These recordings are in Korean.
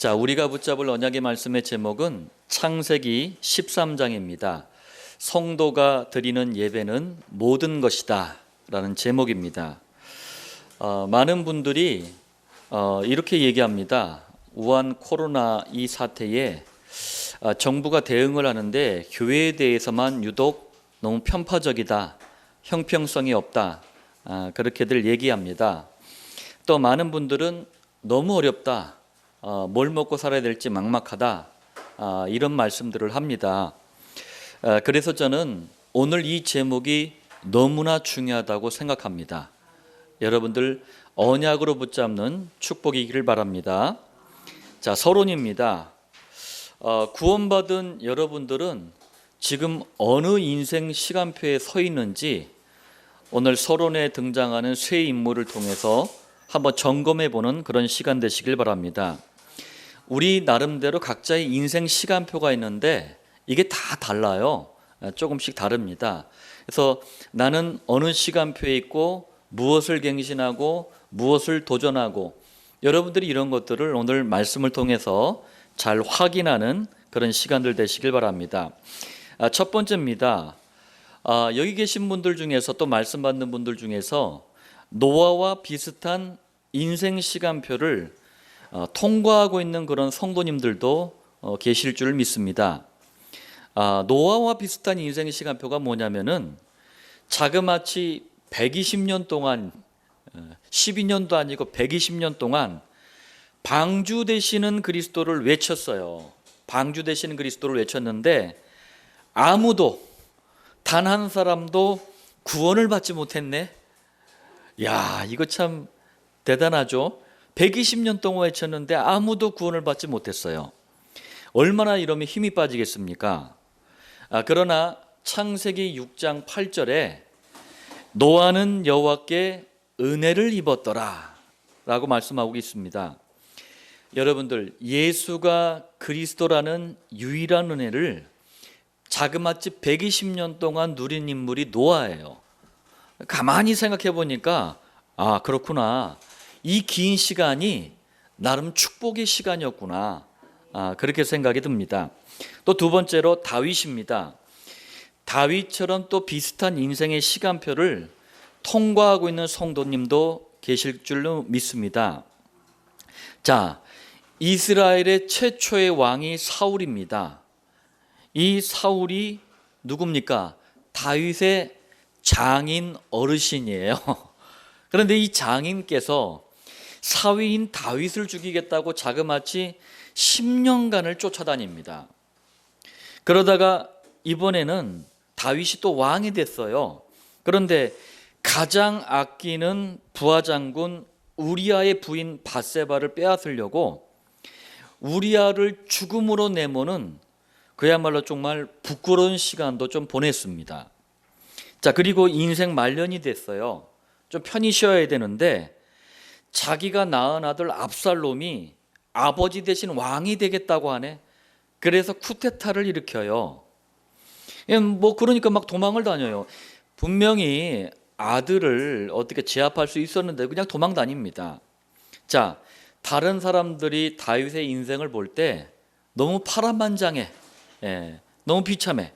자, 우리가 붙잡을 언약의 말씀의 제목은 창세기 13장입니다. 성도가 드리는 예배는 모든 것이다 라는 제목입니다. 많은 분들이 이렇게 얘기합니다. 우한 코로나 이 사태에 정부가 대응을 하는데 교회에 대해서만 유독 너무 편파적이다, 형평성이 없다, 그렇게들 얘기합니다. 또 많은 분들은 너무 어렵다, 뭘 먹고 살아야 될지 막막하다, 이런 말씀들을 합니다. 그래서 저는 오늘 이 제목이 너무나 중요하다고 생각합니다. 여러분들 언약으로 붙잡는 축복이기를 바랍니다. 자, 서론입니다. 구원받은 여러분들은 지금 어느 인생 시간표에 서 있는지 오늘 서론에 등장하는 세 인물을 통해서 한번 점검해 보는 그런 시간 되시길 바랍니다. 우리 나름대로 각자의 인생 시간표가 있는데 이게 다 달라요. 조금씩 다릅니다. 그래서 나는 어느 시간표에 있고 무엇을 갱신하고 무엇을 도전하고, 여러분들이 이런 것들을 오늘 말씀을 통해서 잘 확인하는 그런 시간들 되시길 바랍니다. 첫 번째입니다. 여기 계신 분들 중에서, 또 말씀 받는 분들 중에서 노아와 비슷한 인생 시간표를 통과하고 있는 그런 성도님들도 계실 줄 믿습니다. 노아와 비슷한 인생 시간표가 뭐냐면은 자그마치 120년 동안, 12년도 아니고 120년 동안 방주 되시는 그리스도를 외쳤어요. 방주 되시는 그리스도를 외쳤는데 아무도, 단 한 사람도 구원을 받지 못했네. 야, 이거 참 대단하죠. 120년 동안 외쳤는데 아무도 구원을 받지 못했어요. 얼마나 이러면 힘이 빠지겠습니까? 그러나 창세기 6장 8절에 노아는 여호와께 은혜를 입었더라 라고 말씀하고 있습니다. 여러분들, 예수가 그리스도라는 유일한 은혜를 자그마치 120년 동안 누린 인물이 노아예요. 가만히 생각해 보니까 그렇구나, 이 긴 시간이 나름 축복의 시간이었구나, 그렇게 생각이 듭니다. 또 두 번째로 다윗입니다. 다윗처럼 또 비슷한 인생의 시간표를 통과하고 있는 성도님도 계실 줄로 믿습니다. 자, 이스라엘의 최초의 왕이 사울입니다. 이 사울이 누굽니까? 다윗의 장인 어르신이에요. 그런데 이 장인께서 사위인 다윗을 죽이겠다고 자그마치 10년간을 쫓아다닙니다. 그러다가 이번에는 다윗이 또 왕이 됐어요. 그런데 가장 아끼는 부하장군 우리아의 부인 밧세바를 빼앗으려고 우리아를 죽음으로 내모는, 그야말로 정말 부끄러운 시간도 좀 보냈습니다. 자, 그리고 인생 말년이 됐어요. 좀 편히 쉬어야 되는데 자기가 낳은 아들 압살롬이 아버지 대신 왕이 되겠다고 하네. 그래서 쿠데타를 일으켜요. 그러니까 막 도망을 다녀요. 분명히 아들을 어떻게 제압할 수 있었는데 그냥 도망 다닙니다. 자, 다른 사람들이 다윗의 인생을 볼 때 너무 파란만장해, 너무 비참해.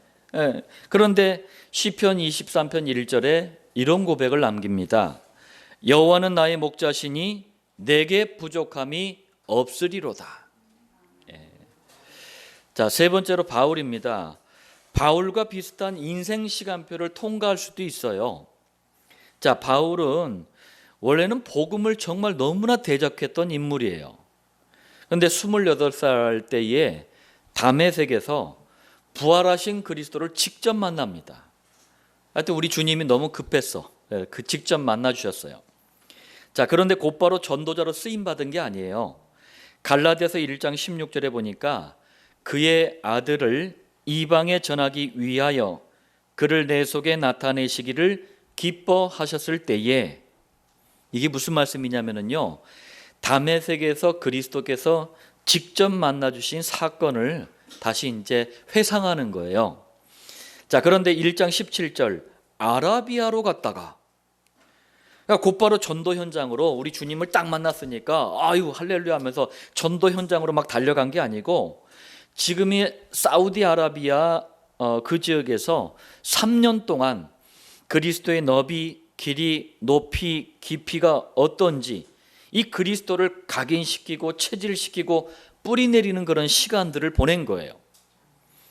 그런데 시편 23편 1절에 이런 고백을 남깁니다. 여호와는 나의 목자시니 내게 부족함이 없으리로다. 자, 세 번째로 바울입니다. 바울과 비슷한 인생 시간표를 통과할 수도 있어요. 자, 바울은 원래는 복음을 정말 너무나 대적했던 인물이에요. 그런데 28살 때에 다메섹에서 부활하신 그리스도를 직접 만납니다. 하여튼 우리 주님이 너무 급했어. 그 직접 만나 주셨어요. 자, 그런데 곧바로 전도자로 쓰임 받은 게 아니에요. 갈라디아서 1장 16절에 보니까 그의 아들을 이방에 전하기 위하여 그를 내 속에 나타내시기를 기뻐하셨을 때에, 이게 무슨 말씀이냐면요, 다메섹에서 그리스도께서 직접 만나 주신 사건을 다시 이제 회상하는 거예요. 자, 그런데 1장 17절 아라비아로 갔다가 그러니까 곧바로 전도 현장으로 우리 주님을 딱 만났으니까 아유 할렐루야 하면서 전도 현장으로 막 달려간 게 아니고 지금의 사우디아라비아 그 지역에서 3년 동안 그리스도의 너비, 길이, 높이, 깊이가 어떤지 이 그리스도를 각인시키고 체질시키고 뿌리 내리는 그런 시간들을 보낸 거예요.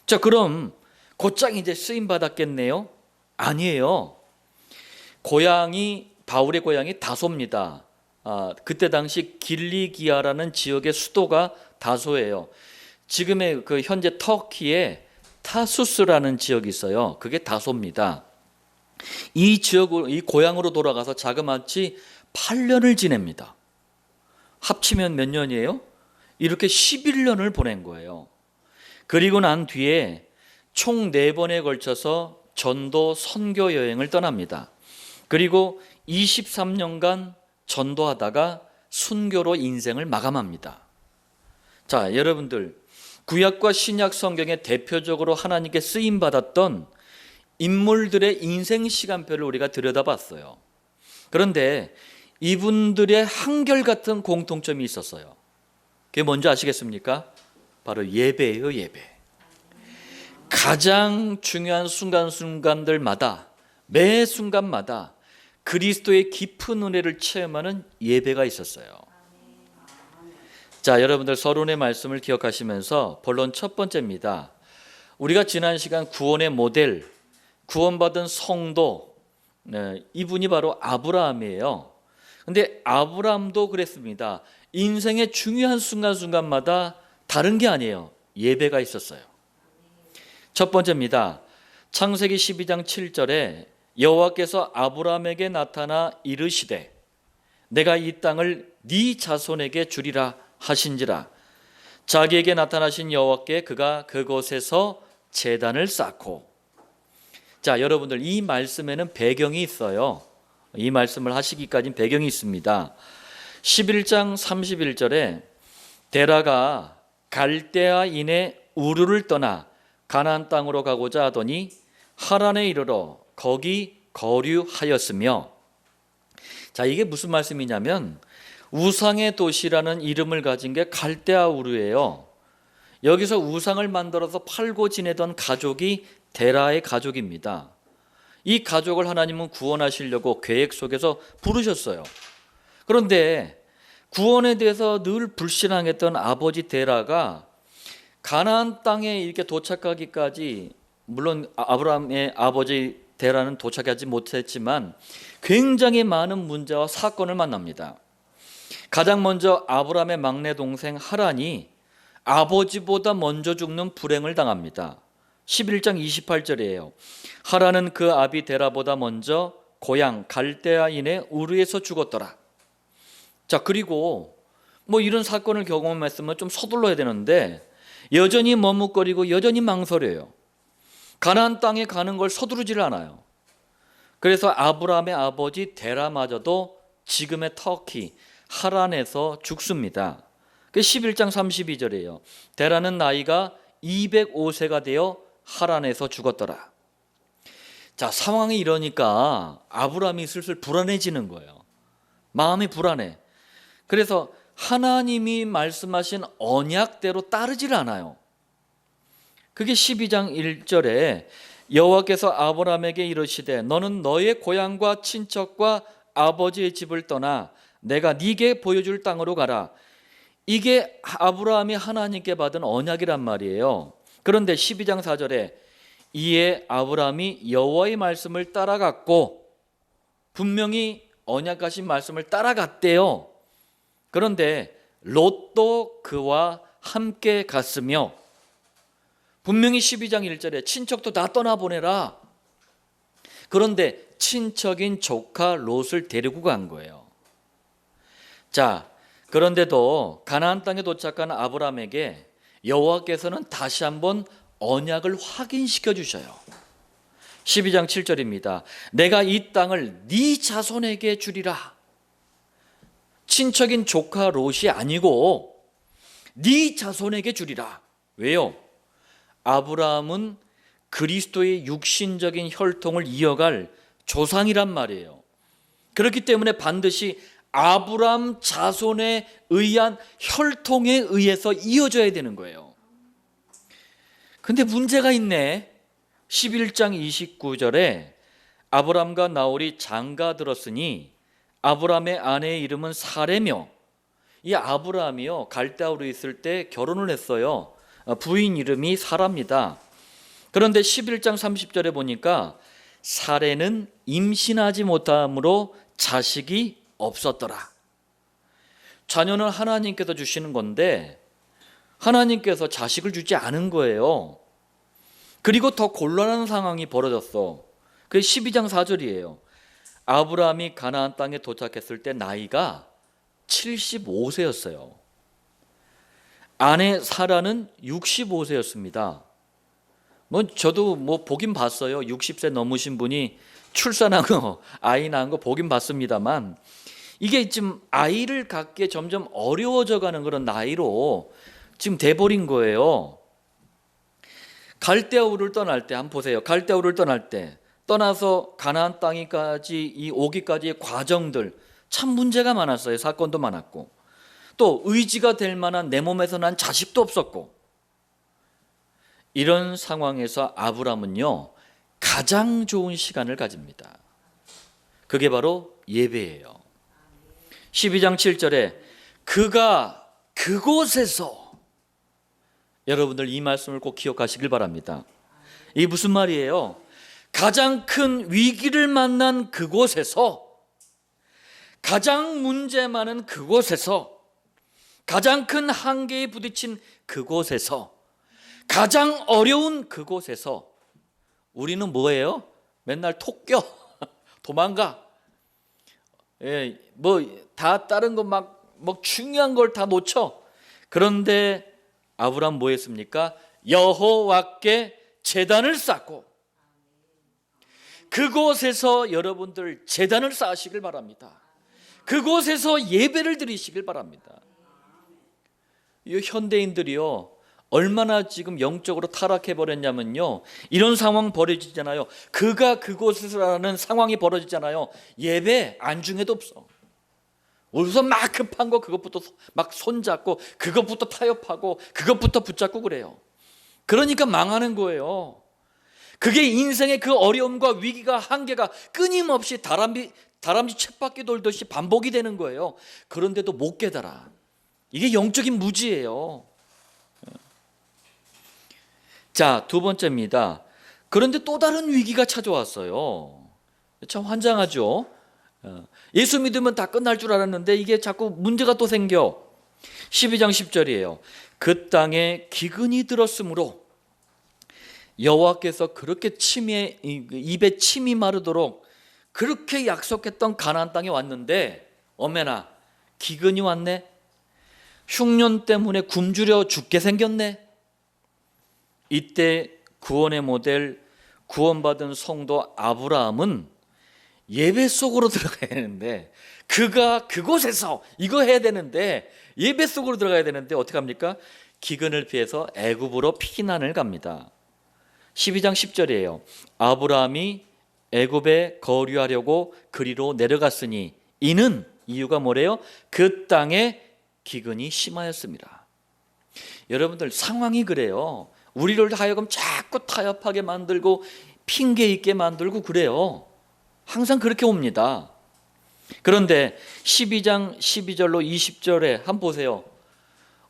자, 그럼 곧장 이제 쓰임 받았겠네요? 아니에요. 바울의 고향이 다소입니다. 그때 당시 길리기아라는 지역의 수도가 다소예요. 지금의 그 현재 터키의 타수스라는 지역이 있어요. 그게 다소입니다. 이 고향으로 돌아가서 자그마치 8년을 지냅니다. 합치면 몇 년이에요? 이렇게 11년을 보낸 거예요. 그리고 난 뒤에 총 4번에 걸쳐서 전도 선교 여행을 떠납니다. 그리고 23년간 전도하다가 순교로 인생을 마감합니다. 자, 여러분들, 구약과 신약 성경에 대표적으로 하나님께 쓰임 받았던 인물들의 인생 시간표를 우리가 들여다봤어요. 그런데 이분들의 한결같은 공통점이 있었어요. 그게 뭔지 아시겠습니까? 바로 예배예요, 예배. 가장 중요한 순간순간들마다, 매 순간마다 그리스도의 깊은 은혜를 체험하는 예배가 있었어요. 자, 여러분들 서론의 말씀을 기억하시면서 본론 첫 번째입니다. 우리가 지난 시간 구원의 모델, 구원받은 성도, 이분이 바로 아브라함이에요. 근데 아브라함도 그랬습니다. 인생의 중요한 순간순간마다 다른 게 아니에요. 예배가 있었어요. 첫 번째입니다. 창세기 12장 7절에 여호와께서 아브라함에게 나타나 이르시되 내가 이 땅을 네 자손에게 주리라 하신지라. 자기에게 나타나신 여호와께 그가 그곳에서 제단을 쌓고. 자, 여러분들 이 말씀에는 배경이 있어요. 이 말씀을 하시기까지 배경이 있습니다. 11장 31절에 데라가 갈대아인의 우르를 떠나 가나안 땅으로 가고자 하더니 하란에 이르러 거기 거류하였으며. 자, 이게 무슨 말씀이냐면 우상의 도시라는 이름을 가진 게 갈대아 우르예요. 여기서 우상을 만들어서 팔고 지내던 가족이 데라의 가족입니다. 이 가족을 하나님은 구원하시려고 계획 속에서 부르셨어요. 그런데 구원에 대해서 늘 불신앙했던 아버지 데라가 가나안 땅에 이렇게 도착하기까지, 물론 아브라함의 아버지 데라는 도착하지 못했지만 굉장히 많은 문제와 사건을 만납니다. 가장 먼저 아브라함의 막내 동생 하란이 아버지보다 먼저 죽는 불행을 당합니다. 11장 28절이에요. 하란은 그 아비 데라보다 먼저 고향 갈대아인의 우르에서 죽었더라. 자, 그리고 이런 사건을 경험했으면 좀 서둘러야 되는데 여전히 머뭇거리고 여전히 망설여요. 가나안 땅에 가는 걸 서두르질 않아요. 그래서 아브라함의 아버지 데라마저도 지금의 터키 하란에서 죽습니다. 11장 32절이에요. 데라는 나이가 205세가 되어 하란에서 죽었더라. 자, 상황이 이러니까 아브라함이 슬슬 불안해지는 거예요. 마음이 불안해. 그래서 하나님이 말씀하신 언약대로 따르질 않아요. 그게 12장 1절에 여호와께서 아브라함에게 이르시되 너는 너의 고향과 친척과 아버지의 집을 떠나 내가 네게 보여줄 땅으로 가라. 이게 아브라함이 하나님께 받은 언약이란 말이에요. 그런데 12장 4절에 이에 아브라함이 여호와의 말씀을 따라갔고, 분명히 언약하신 말씀을 따라갔대요. 그런데 롯도 그와 함께 갔으며, 분명히 12장 1절에 친척도 다 떠나보내라. 그런데 친척인 조카 롯을 데리고 간 거예요. 자, 그런데도 가나안 땅에 도착한 아브라함에게 여호와께서는 다시 한번 언약을 확인시켜 주셔요. 12장 7절입니다. 내가 이 땅을 네 자손에게 주리라. 친척인 조카 롯이 아니고 네 자손에게 주리라. 왜요? 아브라함은 그리스도의 육신적인 혈통을 이어갈 조상이란 말이에요. 그렇기 때문에 반드시 아브라함 자손에 의한 혈통에 의해서 이어져야 되는 거예요. 근데 문제가 있네. 11장 29절에 아브람과 나홀이 장가 들었으니 아브람의 아내의 이름은 사레며, 이 아브람이요 갈대아우로 있을 때 결혼을 했어요. 부인 이름이 사라입니다. 그런데 11장 30절에 보니까 사레는 임신하지 못함으로 자식이 없었더라. 자녀는 하나님께서 주시는 건데 하나님께서 자식을 주지 않은 거예요. 그리고 더 곤란한 상황이 벌어졌어. 그게 12장 4절이에요. 아브라함이 가나안 땅에 도착했을 때 나이가 75세였어요. 아내 사라는 65세였습니다. 저도 보긴 봤어요. 60세 넘으신 분이 출산하고 아이 낳은 거 보긴 봤습니다만, 이게 지금 아이를 갖기에 점점 어려워져 가는 그런 나이로 지금 돼버린 거예요. 갈대아우를 떠날 때 한번 보세요. 갈대아우를 떠날 때 떠나서 가나안 땅까지 오기까지의 과정들 참 문제가 많았어요. 사건도 많았고, 또 의지가 될 만한 내 몸에서 난 자식도 없었고, 이런 상황에서 아브람은요 가장 좋은 시간을 가집니다. 그게 바로 예배예요. 12장 7절에 그가 그곳에서, 여러분들 이 말씀을 꼭 기억하시길 바랍니다. 이게 무슨 말이에요? 가장 큰 위기를 만난 그곳에서, 가장 문제 많은 그곳에서, 가장 큰 한계에 부딪힌 그곳에서, 가장 어려운 그곳에서 우리는 뭐예요? 맨날 톡 껴. 도망가. 다 다른 거 막 중요한 걸 다 놓쳐. 그런데 아브람 뭐 했습니까? 여호와께 제단을 쌓고, 그곳에서 여러분들 제단을 쌓으시길 바랍니다. 그곳에서 예배를 드리시길 바랍니다. 이 현대인들이요 얼마나 지금 영적으로 타락해 버렸냐면요, 이런 상황 벌어지잖아요. 그가 그곳에서라는 상황이 벌어지잖아요. 예배 안중에도 없어. 우선 막 급한 거 그것부터 막 손잡고, 그것부터 타협하고, 그것부터 붙잡고 그래요. 그러니까 망하는 거예요. 그게 인생의 그 어려움과 위기가, 한계가 끊임없이 다람쥐 쳇바퀴 돌듯이 반복이 되는 거예요. 그런데도 못 깨달아. 이게 영적인 무지예요. 자, 두 번째입니다. 그런데 또 다른 위기가 찾아왔어요. 참 환장하죠. 예수 믿으면 다 끝날 줄 알았는데 이게 자꾸 문제가 또 생겨. 12장 10절이에요. 그 땅에 기근이 들었으므로 여호와께서 그렇게 입에 침이 마르도록 그렇게 약속했던 가나안 땅에 왔는데, 어메나 기근이 왔네. 흉년 때문에 굶주려 죽게 생겼네. 이때 구원의 모델, 구원받은 성도 아브라함은 예배 속으로 들어가야 되는데, 그가 그곳에서 이거 해야 되는데, 예배 속으로 들어가야 되는데 어떻게 합니까? 기근을 피해서 애굽으로 피난을 갑니다. 12장 10절이에요. 아브라함이 애굽에 거류하려고 그리로 내려갔으니 이는, 이유가 뭐래요? 그 땅에 기근이 심하였습니다. 여러분들 상황이 그래요. 우리를 하여금 자꾸 타협하게 만들고 핑계 있게 만들고 그래요. 항상 그렇게 옵니다. 그런데 12장 12절로 20절에 한번 보세요.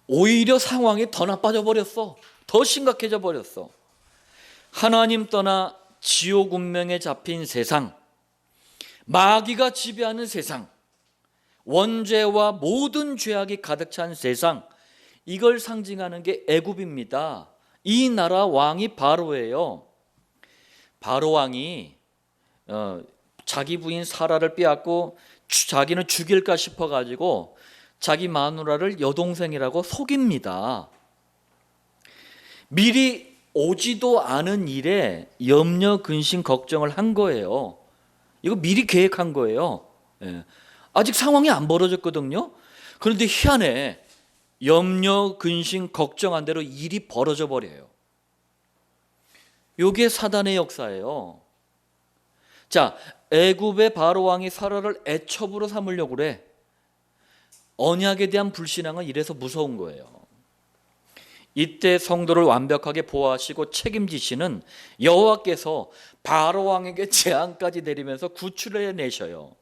오히려 상황이 더 나빠져 버렸어. 더 심각해져 버렸어. 하나님 떠나 지옥 운명에 잡힌 세상, 마귀가 지배하는 세상, 원죄와 모든 죄악이 가득 찬 세상, 이걸 상징하는 게 애굽입니다. 이 나라 왕이 바로예요. 바로 왕이 자기 부인 사라를 빼앗고 자기는 죽일까 싶어가지고 자기 마누라를 여동생이라고 속입니다. 미리 오지도 않은 일에 염려, 근심, 걱정을 한 거예요. 이거 미리 계획한 거예요. 아직 상황이 안 벌어졌거든요. 그런데 희한해. 염려, 근심, 걱정한 대로 일이 벌어져 버려요. 이게 사단의 역사예요. 자, 애굽의 바로 왕이 사라를 애첩으로 삼으려고 그래. 언약에 대한 불신앙은 이래서 무서운 거예요. 이때 성도를 완벽하게 보호하시고 책임지시는 여호와께서 바로 왕에게 재앙까지 내리면서 구출해 내셔요.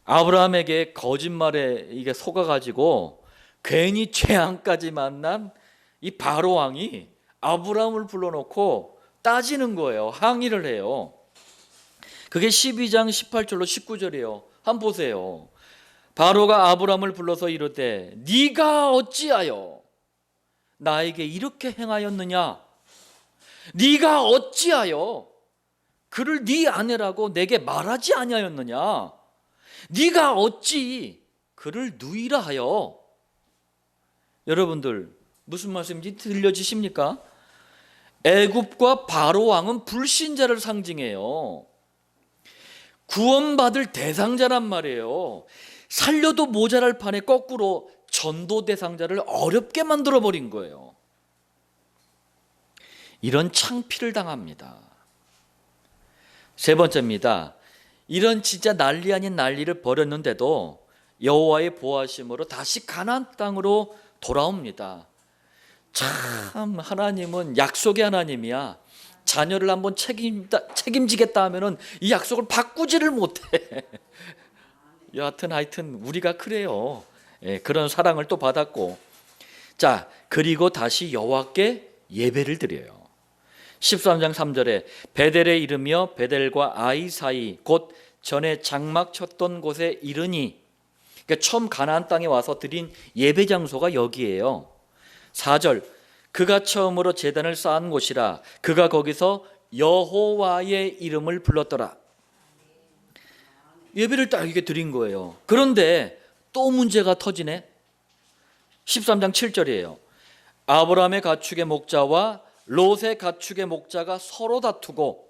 아브라함에게 거짓말에 이게 속아가지고 괜히 재앙까지 만난 이 바로 왕이 아브라함을 불러놓고 따지는 거예요. 항의를 해요. 그게 12장 18절로 19절이에요. 한번 보세요. 바로가 아브라함을 불러서 이르되 네가 어찌하여 나에게 이렇게 행하였느냐? 네가 어찌하여 그를 네 아내라고 내게 말하지 아니하였느냐? 네가 어찌 그를 누이라 하여? 여러분들 무슨 말씀인지 들려지십니까? 애굽과 바로 왕은 불신자를 상징해요. 구원받을 대상자란 말이에요. 살려도 모자랄 판에 거꾸로 전도 대상자를 어렵게 만들어버린 거예요. 이런 창피를 당합니다. 세 번째입니다. 이런 진짜 난리 아닌 난리를 벌였는데도 여호와의 보호하심으로 다시 가나안 땅으로 돌아옵니다. 참 하나님은 약속의 하나님이야. 자녀를 한번 책임지겠다 하면은 이 약속을 바꾸지를 못해. 여하튼 하여튼 우리가 그래요. 그런 사랑을 또 받았고, 자 그리고 다시 여호와께 예배를 드려요. 13장 3절에 베델에 이르며 베델과 아이 사이 곧 전에 장막 쳤던 곳에 이르니, 그러니까 처음 가나안 땅에 와서 드린 예배 장소가 여기예요. 4절 그가 처음으로 제단을 쌓은 곳이라 그가 거기서 여호와의 이름을 불렀더라. 예배를 딱 이렇게 드린 거예요. 그런데 또 문제가 터지네. 13장 7절이에요. 아브라함의 가축의 목자와 롯의 가축의 목자가 서로 다투고,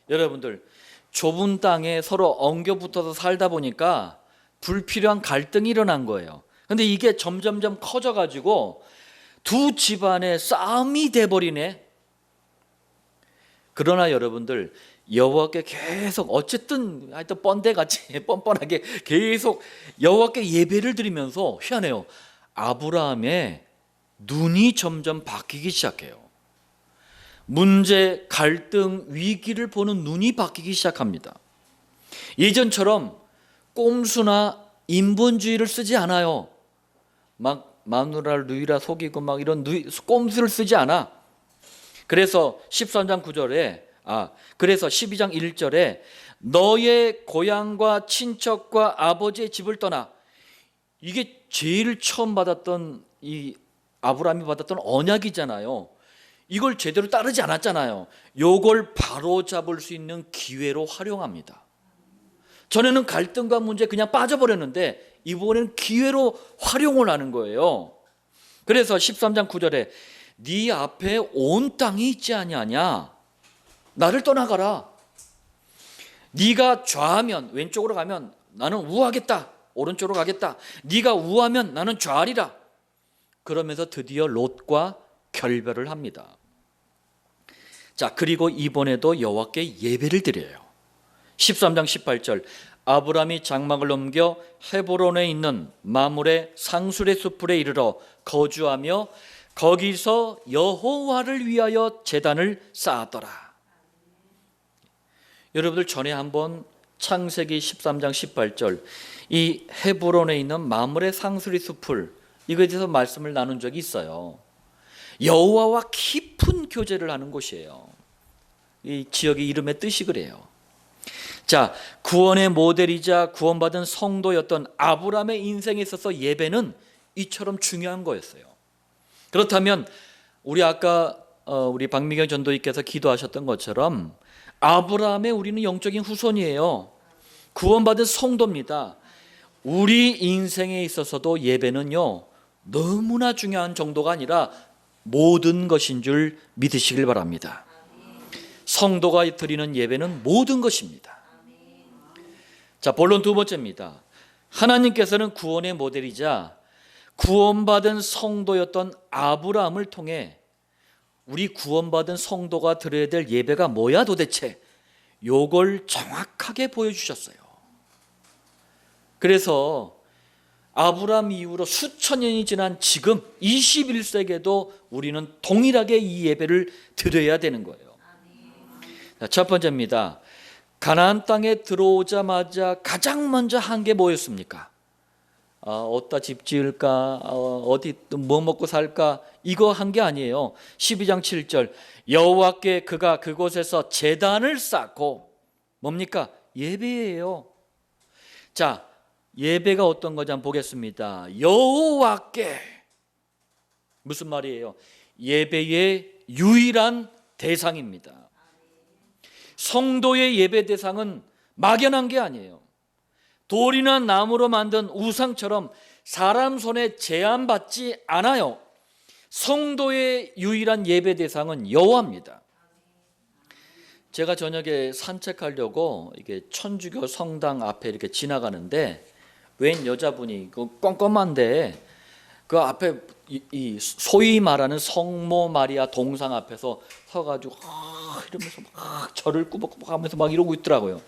여러분들 좁은 땅에 서로 엉겨붙어서 살다 보니까 불필요한 갈등이 일어난 거예요. 근데 이게 점점점 커져가지고 두 집안의 싸움이 돼버리네. 그러나 여러분들 여호와께 계속 어쨌든 하여튼 번데같이 뻔뻔하게 계속 여호와께 예배를 드리면서, 희한해요, 아브라함의 눈이 점점 바뀌기 시작해요. 문제, 갈등, 위기를 보는 눈이 바뀌기 시작합니다. 예전처럼 꼼수나 인본주의를 쓰지 않아요. 막 마누라를 누이라 속이고 막 이런 꼼수를 쓰지 않아. 그래서 13장 9절에 그래서 12장 1절에 너의 고향과 친척과 아버지의 집을 떠나, 이게 제일 처음 받았던 이 아브라함이 받았던 언약이잖아요. 이걸 제대로 따르지 않았잖아요. 요걸 바로 잡을 수 있는 기회로 활용합니다. 전에는 갈등과 문제 그냥 빠져버렸는데 이번에는 기회로 활용을 하는 거예요. 그래서 13장 9절에 네 앞에 온 땅이 있지 아니하냐? 나를 떠나가라. 네가 좌하면 왼쪽으로 가면 나는 우하겠다. 오른쪽으로 가겠다. 네가 우하면 나는 좌하리라. 그러면서 드디어 롯과 결별을 합니다. 자, 그리고 이번에도 여호와께 예배를 드려요. 13장 18절 아브라함이 장막을 넘겨 헤브론에 있는 마므레 상술의 숲에 이르러 거주하며 거기서 여호와를 위하여 제단을 쌓았더라. 여러분들 전에 한번 창세기 13장 18절 이 헤브론에 있는 마므레 상술의 숲을, 이거에 대해서 말씀을 나눈 적이 있어요. 여호와와 깊은 교제를 하는 곳이에요. 이 지역의 이름의 뜻이 그래요. 자, 구원의 모델이자 구원받은 성도였던 아브라함의 인생에 있어서 예배는 이처럼 중요한 거였어요. 그렇다면 우리 아까 우리 박미경 전도님께서 기도하셨던 것처럼 아브라함의 우리는 영적인 후손이에요. 구원받은 성도입니다. 우리 인생에 있어서도 예배는요 너무나 중요한 정도가 아니라 모든 것인 줄 믿으시길 바랍니다. 성도가 드리는 예배는 모든 것입니다. 자, 본론 두 번째입니다. 하나님께서는 구원의 모델이자 구원받은 성도였던 아브라함을 통해 우리 구원받은 성도가 드려야 될 예배가 뭐야 도대체? 요걸 정확하게 보여주셨어요. 그래서 아브라함 이후로 수천 년이 지난 지금 21세기에도 우리는 동일하게 이 예배를 드려야 되는 거예요. 첫 번째입니다. 가나안 땅에 들어오자마자 가장 먼저 한 게 뭐였습니까? 어디다 집 지을까? 어디 뭐 먹고 살까? 이거 한 게 아니에요. 12장 7절 여호와께 그가 그곳에서 제단을 쌓고 뭡니까? 예배예요. 자, 예배가 어떤 건지 한번 보겠습니다. 여호와께 무슨 말이에요? 예배의 유일한 대상입니다. 성도의 예배 대상은 막연한 게 아니에요. 돌이나 나무로 만든 우상처럼 사람 손에 제한받지 않아요. 성도의 유일한 예배 대상은 여호와입니다. 제가 저녁에 산책하려고 이게 천주교 성당 앞에 이렇게 지나가는데 웬 여자분이 그 껌껌한데 그 앞에 이 소위 말하는 성모 마리아 동상 앞에서 서가지고 이러면서 막 절을 꾸벅꾸벅 하면서 막 이러고 있더라고요.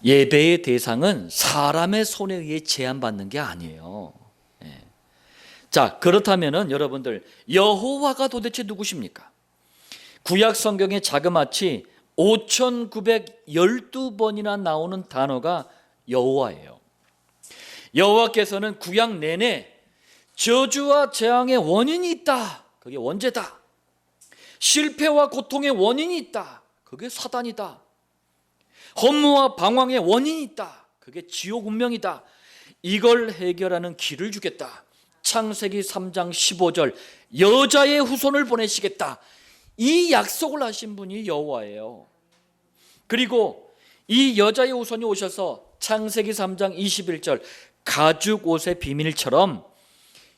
예배의 대상은 사람의 손에 의해 제한받는 게 아니에요. 자, 그렇다면은 여러분들 여호와가 도대체 누구십니까? 구약 성경에 자그마치 5,912번이나 나오는 단어가 여호와예요. 여호와께서는 구약 내내 저주와 재앙의 원인이 있다. 그게 원죄다. 실패와 고통의 원인이 있다. 그게 사단이다. 허무와 방황의 원인이 있다. 그게 지옥 운명이다. 이걸 해결하는 길을 주겠다. 창세기 3장 15절 여자의 후손을 보내시겠다. 이 약속을 하신 분이 여호와예요. 그리고 이 여자의 후손이 오셔서 창세기 3장 21절 가죽 옷의 비밀처럼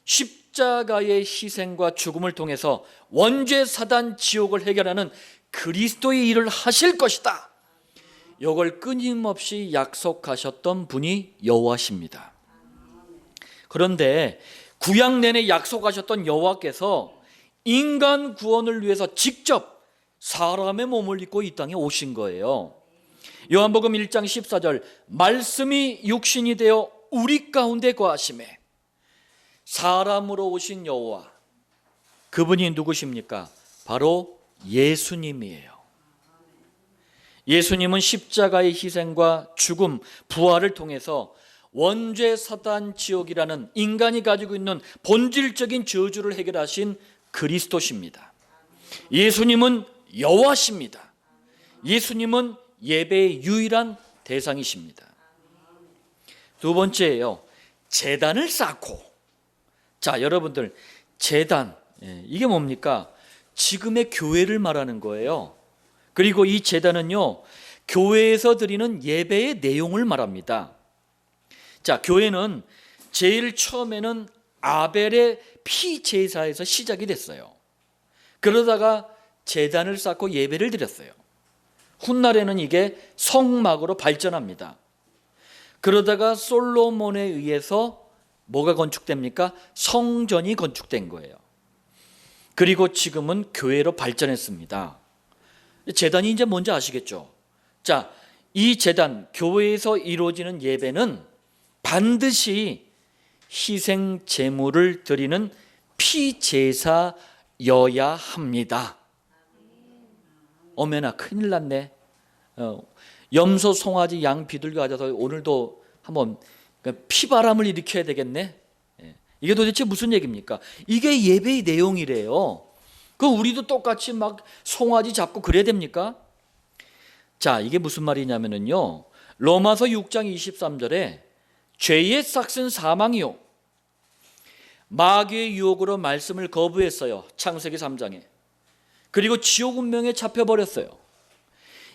십자가의 희생과 죽음을 통해서 원죄 사단 지옥을 해결하는 그리스도의 일을 하실 것이다. 이걸 끊임없이 약속하셨던 분이 여호와십니다. 그런데 구약 내내 약속하셨던 여호와께서 인간 구원을 위해서 직접 사람의 몸을 입고 이 땅에 오신 거예요. 요한복음 1장 14절 말씀이 육신이 되어 우리 가운데 거하심에 사람으로 오신 여호와 그분이 누구십니까? 바로 예수님이에요. 예수님은 십자가의 희생과 죽음, 부활을 통해서 원죄 사단 지옥이라는 인간이 가지고 있는 본질적인 저주를 해결하신 그리스도십니다. 예수님은 여호와십니다. 예수님은 예배의 유일한 대상이십니다. 두 번째예요. 제단을 쌓고. 자, 여러분들 제단 이게 뭡니까? 지금의 교회를 말하는 거예요. 그리고 이 제단은요, 교회에서 드리는 예배의 내용을 말합니다. 자, 교회는 제일 처음에는 아벨의 피 제사에서 시작이 됐어요. 그러다가 제단을 쌓고 예배를 드렸어요. 훗날에는 이게 성막으로 발전합니다. 그러다가 솔로몬에 의해서 뭐가 건축됩니까? 성전이 건축된 거예요. 그리고 지금은 교회로 발전했습니다. 제단이 이제 뭔지 아시겠죠? 자, 이 제단, 교회에서 이루어지는 예배는 반드시 희생 제물을 드리는 피제사여야 합니다. 어메나 큰일 났네. 염소, 송아지, 양, 비둘기 가져서 오늘도 한번 피바람을 일으켜야 되겠네. 이게 도대체 무슨 얘기입니까? 이게 예배의 내용이래요. 그 우리도 똑같이 막 송아지 잡고 그래야 됩니까? 자, 이게 무슨 말이냐면요, 로마서 6장 23절에 죄의 삭은 사망이요 마귀의 유혹으로 말씀을 거부했어요. 창세기 3장에. 그리고 지옥 운명에 잡혀버렸어요.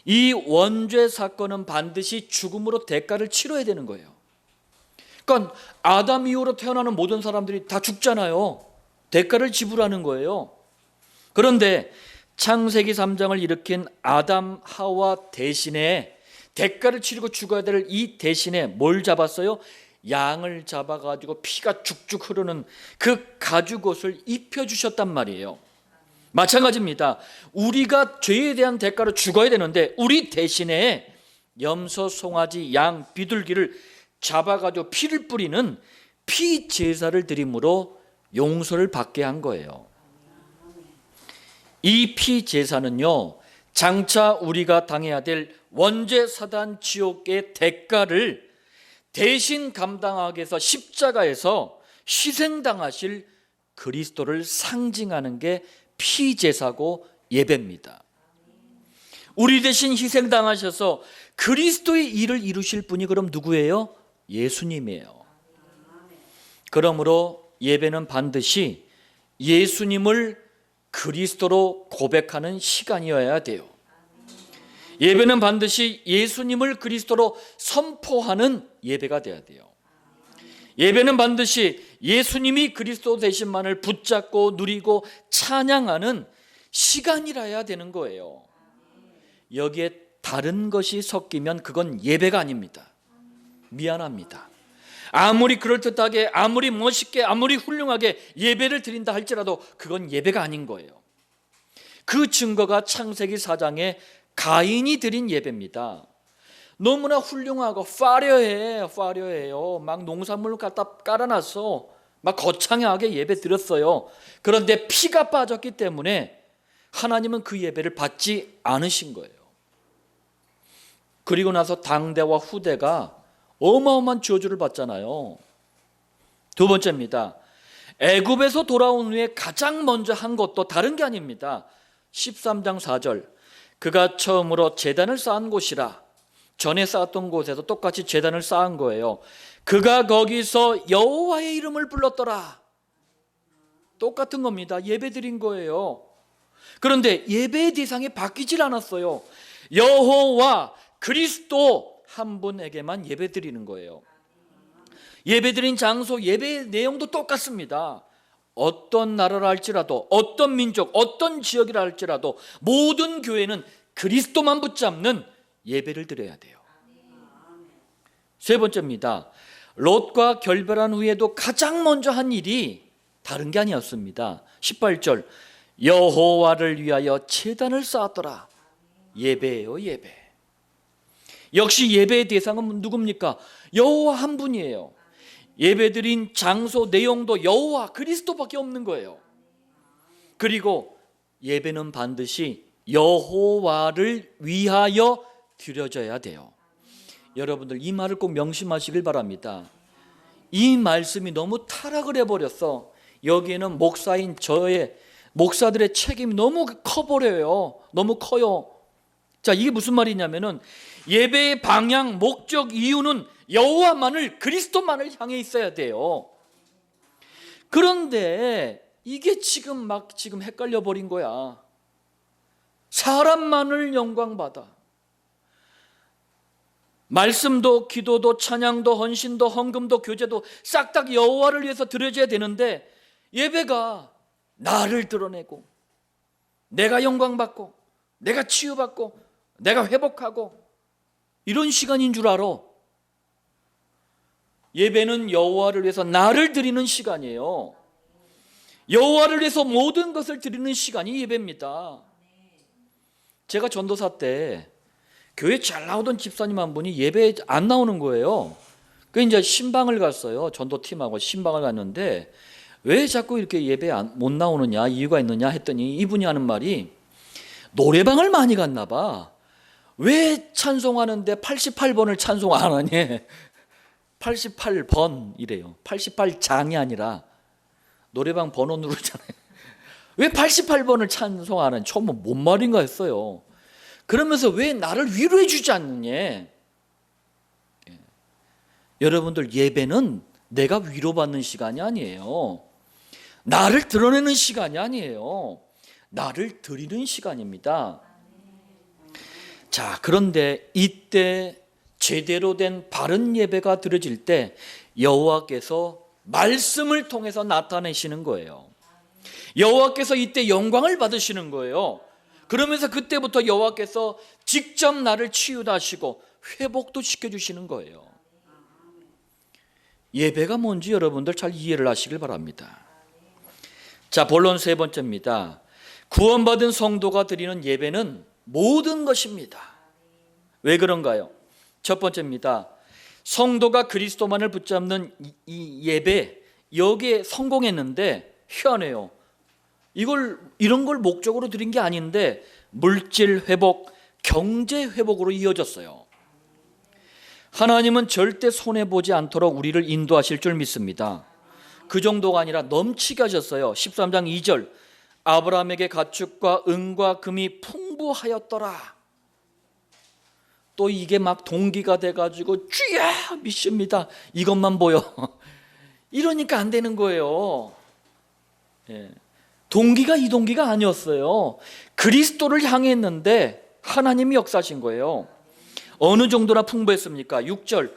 이 원죄 사건은 반드시 죽음으로 대가를 치러야 되는 거예요. 그러니까 아담 이후로 태어나는 모든 사람들이 다 죽잖아요. 대가를 지불하는 거예요. 그런데 창세기 3장을 일으킨 아담 하와 대신에 대가를 치르고 죽어야 될 이 대신에 뭘 잡았어요? 양을 잡아가지고 피가 죽죽 흐르는 그 가죽옷을 입혀주셨단 말이에요. 마찬가지입니다. 우리가 죄에 대한 대가로 죽어야 되는데 우리 대신에 염소, 송아지, 양, 비둘기를 잡아가지고 피를 뿌리는 피 제사를 드림으로 용서를 받게 한 거예요. 이 피 제사는요, 장차 우리가 당해야 될 원죄 사단 지옥의 대가를 대신 감당하기 위해서 십자가에서 희생당하실 그리스도를 상징하는 게 피제사고 예배입니다. 우리 대신 희생당하셔서 그리스도의 일을 이루실 분이 그럼 누구예요? 예수님이에요. 그러므로 예배는 반드시 예수님을 그리스도로 고백하는 시간이어야 돼요. 예배는 반드시 예수님을 그리스도로 선포하는 예배가 돼야 돼요. 예배는 반드시 예수님이 그리스도 되신만을 붙잡고 누리고 찬양하는 시간이라야 되는 거예요. 여기에 다른 것이 섞이면 그건 예배가 아닙니다. 미안합니다. 아무리 그럴듯하게, 아무리 멋있게, 아무리 훌륭하게 예배를 드린다 할지라도 그건 예배가 아닌 거예요. 그 증거가 창세기 4장에 가인이 드린 예배입니다. 너무나 훌륭하고 화려해요. 막 농산물을 갖다 깔아놨어. 막 거창하게 예배 드렸어요. 그런데 피가 빠졌기 때문에 하나님은 그 예배를 받지 않으신 거예요. 그리고 나서 당대와 후대가 어마어마한 저주를 받잖아요. 두 번째입니다. 애굽에서 돌아온 후에 가장 먼저 한 것도 다른 게 아닙니다. 13장 4절, 그가 처음으로 제단을 쌓은 곳이라. 전에 쌓았던 곳에서 똑같이 제단을 쌓은 거예요. 그가 거기서 여호와의 이름을 불렀더라. 똑같은 겁니다. 예배 드린 거예요. 그런데 예배의 대상이 바뀌질 않았어요. 여호와 그리스도 한 분에게만 예배 드리는 거예요. 예배 드린 장소, 예배의 내용도 똑같습니다. 어떤 나라라 할지라도, 어떤 민족, 어떤 지역이라 할지라도 모든 교회는 그리스도만 붙잡는 예배를 드려야 돼요. 세 번째입니다. 롯과 결별한 후에도 가장 먼저 한 일이 다른 게 아니었습니다. 18절, 여호와를 위하여 제단을 쌓았더라. 예배예요, 예배. 역시 예배의 대상은 누굽니까? 여호와 한 분이에요. 예배드린 장소, 내용도 여호와 그리스도밖에 없는 거예요. 그리고 예배는 반드시 여호와를 위하여 드려져야 돼요. 여러분들 이 말을 꼭 명심하시길 바랍니다. 이 말씀이 너무 타락을 해버렸어. 여기에는 목사인 목사들의 책임이 너무 커버려요. 너무 커요. 자, 이게 무슨 말이냐면은 예배의 방향, 목적, 이유는 여호와만을, 그리스도만을 향해 있어야 돼요. 그런데 이게 지금 헷갈려 버린 거야. 사람만을 영광받아. 말씀도, 기도도, 찬양도, 헌신도, 헌금도, 교제도 싹 다 여호와를 위해서 드려져야 되는데 예배가 나를 드러내고 내가 영광받고 내가 치유받고 내가 회복하고 이런 시간인 줄 알아. 예배는 여호와를 위해서 나를 드리는 시간이에요. 여호와를 위해서 모든 것을 드리는 시간이 예배입니다. 제가 전도사 때 교회 잘 나오던 집사님 한 분이 예배에 안 나오는 거예요. 그 이제 신방을 갔어요. 전도팀하고 신방을 갔는데 왜 자꾸 이렇게 예배 못 나오느냐, 이유가 있느냐 했더니 이분이 하는 말이 노래방을 많이 갔나 봐. 왜 찬송하는데 88번을 찬송 안 하니? 88번이래요. 88장이 아니라 노래방 번호 누르잖아요. 왜 88번을 찬송 안 하니? 처음 뭔 말인가 했어요. 그러면서 왜 나를 위로해 주지 않느냐? 여러분들 예배는 내가 위로받는 시간이 아니에요. 나를 드러내는 시간이 아니에요. 나를 드리는 시간입니다. 자, 그런데 이때 제대로 된 바른 예배가 드려질 때 여호와께서 말씀을 통해서 나타내시는 거예요. 여호와께서 이때 영광을 받으시는 거예요. 그러면서 그때부터 여호와께서 직접 나를 치유도 하시고 회복도 시켜주시는 거예요. 예배가 뭔지 여러분들 잘 이해를 하시길 바랍니다. 자, 본론 세 번째입니다. 구원받은 성도가 드리는 예배는 모든 것입니다. 왜 그런가요? 첫 번째입니다. 성도가 그리스도만을 붙잡는 이 예배, 여기에 성공했는데 희한해요. 이런 걸 목적으로 드린 게 아닌데 물질 회복, 경제 회복으로 이어졌어요. 하나님은 절대 손해보지 않도록 우리를 인도하실 줄 믿습니다. 그 정도가 아니라 넘치게 하셨어요. 13장 2절, 아브라함에게 가축과 은과 금이 풍부하였더라. 또 이게 막 동기가 돼가지고 주야 믿습니다, 이것만 보여. 이러니까 안 되는 거예요. 동기가 이 동기가 아니었어요. 그리스도를 향했는데 하나님이 역사하신 거예요. 어느 정도나 풍부했습니까? 6절,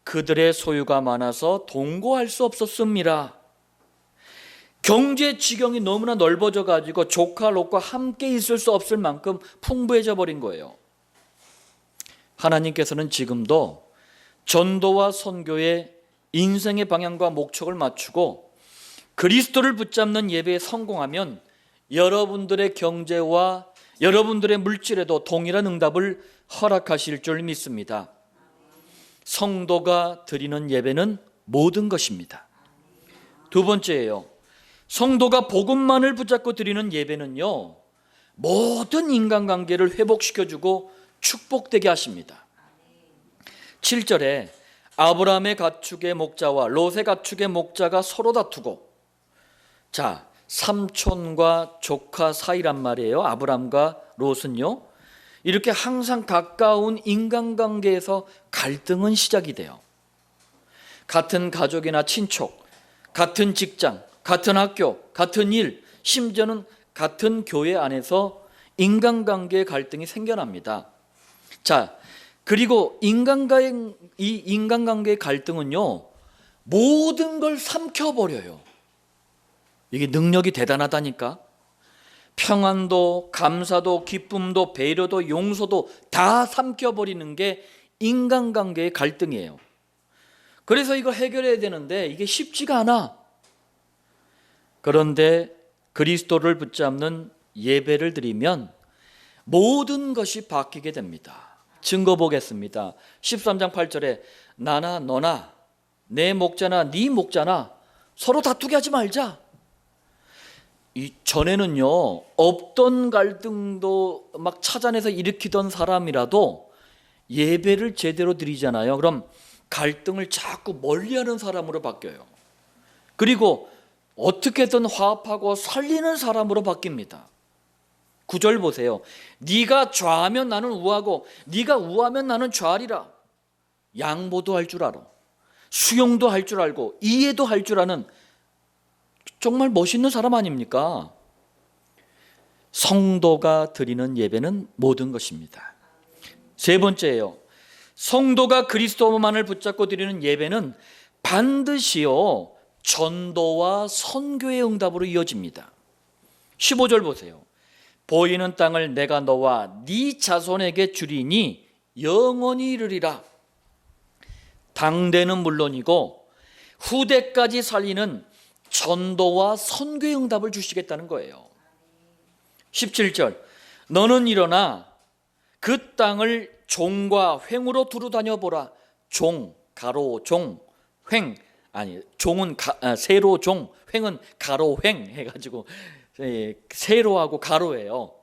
그들의 소유가 많아서 동거할 수 없었습니다. 경제 지경이 너무나 넓어져 가지고 조카 롯과 함께 있을 수 없을 만큼 풍부해져 버린 거예요. 하나님께서는 지금도 전도와 선교의 인생의 방향과 목적을 맞추고 그리스도를 붙잡는 예배에 성공하면 여러분들의 경제와 여러분들의 물질에도 동일한 응답을 허락하실 줄 믿습니다. 성도가 드리는 예배는 모든 것입니다. 두 번째예요. 성도가 복음만을 붙잡고 드리는 예배는요, 모든 인간관계를 회복시켜주고 축복되게 하십니다. 7절에 아브라함의 가축의 목자와 롯의 가축의 목자가 서로 다투고, 자, 삼촌과 조카 사이란 말이에요. 아브라함과 롯은요, 이렇게 항상 가까운 인간관계에서 갈등은 시작이 돼요. 같은 가족이나 친척, 같은 직장, 같은 학교, 같은 일, 심지어는 같은 교회 안에서 인간관계의 갈등이 생겨납니다. 자, 그리고 이 인간관계의 갈등은요, 모든 걸 삼켜버려요. 이게 능력이 대단하다니까. 평안도, 감사도, 기쁨도, 배려도, 용서도 다 삼켜버리는 게 인간관계의 갈등이에요. 그래서 이걸 해결해야 되는데 이게 쉽지가 않아. 그런데 그리스도를 붙잡는 예배를 드리면 모든 것이 바뀌게 됩니다. 증거 보겠습니다. 13장 8절에 나나 너나 내 목자나 네 목자나 서로 다투게 하지 말자. 이 전에는요, 없던 갈등도 막 찾아내서 일으키던 사람이라도 예배를 제대로 드리잖아요. 그럼 갈등을 자꾸 멀리하는 사람으로 바뀌어요. 그리고 어떻게든 화합하고 살리는 사람으로 바뀝니다. 9절 보세요. 네가 좌하면 나는 우하고 네가 우하면 나는 좌하리라. 양보도 할 줄 알아, 수용도 할 줄 알고 이해도 할 줄 아는 정말 멋있는 사람 아닙니까? 성도가 드리는 예배는 모든 것입니다. 세 번째예요. 성도가 그리스도만을 붙잡고 드리는 예배는 반드시요 전도와 선교의 응답으로 이어집니다. 15절 보세요. 보이는 땅을 내가 너와 네 자손에게 주리니 영원히 이르리라. 당대는 물론이고 후대까지 살리는 전도와 선교의 응답을 주시겠다는 거예요. 17절, 너는 일어나 그 땅을 종과 횡으로 두루 다녀보라. 종, 가로, 종, 횡, 아니 종은 세로 종, 횡은 가로 횡 해가지고 세로하고 가로예요.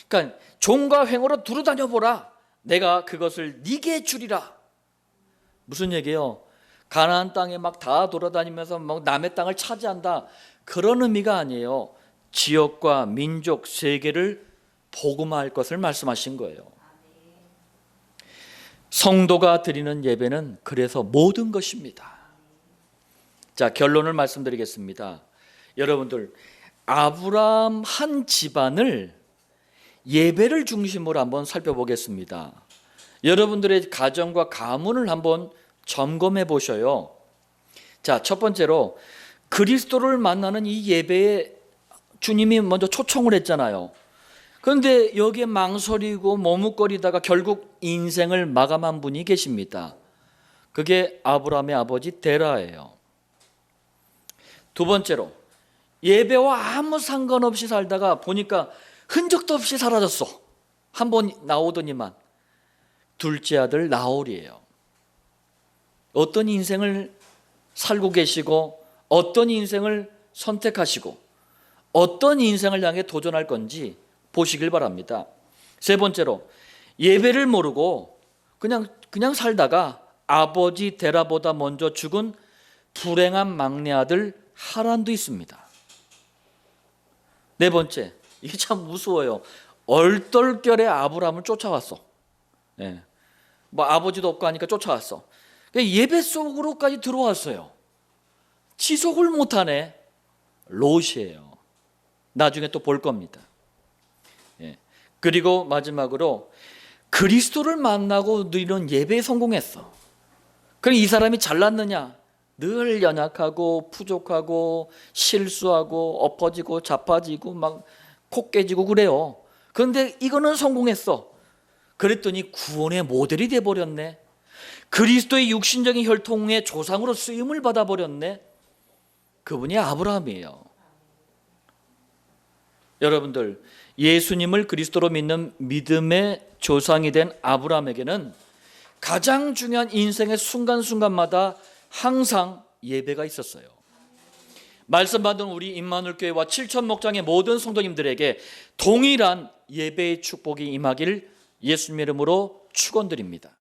그러니까 종과 횡으로 두루 다녀보라. 내가 그것을 네게 주리라. 무슨 얘기예요? 가나안 땅에 막 다 돌아다니면서 막 남의 땅을 차지한다, 그런 의미가 아니에요. 지역과 민족, 세계를 복음화할 것을 말씀하신 거예요. 성도가 드리는 예배는 그래서 모든 것입니다. 자, 결론을 말씀드리겠습니다. 여러분들, 아브라함 한 집안을 예배를 중심으로 한번 살펴보겠습니다. 여러분들의 가정과 가문을 한번 점검해 보셔요. 자, 첫 번째로 그리스도를 만나는 이 예배에 주님이 먼저 초청을 했잖아요. 그런데 여기에 망설이고 머뭇거리다가 결국 인생을 마감한 분이 계십니다. 그게 아브라함의 아버지 데라예요. 두 번째로 예배와 아무 상관없이 살다가 보니까 흔적도 없이 사라졌어. 한 번 나오더니만. 둘째 아들 나홀이에요. 어떤 인생을 살고 계시고 어떤 인생을 선택하시고 어떤 인생을 향해 도전할 건지 보시길 바랍니다. 세 번째로, 예배를 모르고 그냥 살다가 아버지 데라보다 먼저 죽은 불행한 막내 아들 하란도 있습니다. 네 번째, 이게 참 무서워요. 얼떨결에 아브라함을 쫓아왔어. 예. 뭐 아버지도 없고 하니까 쫓아왔어. 예배 속으로까지 들어왔어요. 지속을 못하네. 롯이에요. 나중에 또 볼 겁니다. 예. 그리고 마지막으로 그리스도를 만나고 누리는 예배에 성공했어. 그럼 이 사람이 잘났느냐? 늘 연약하고 부족하고 실수하고 엎어지고 자빠지고 막 코 깨지고 그래요. 그런데 이거는 성공했어. 그랬더니 구원의 모델이 돼버렸네. 그리스도의 육신적인 혈통의 조상으로 쓰임을 받아버렸네. 그분이 아브라함이에요. 여러분들, 예수님을 그리스도로 믿는 믿음의 조상이 된 아브라함에게는 가장 중요한 인생의 순간순간마다 항상 예배가 있었어요. 말씀 받은 우리 임마누엘 교회와 7천 목장의 모든 성도님들에게 동일한 예배의 축복이 임하길 예수님의 이름으로 축원드립니다.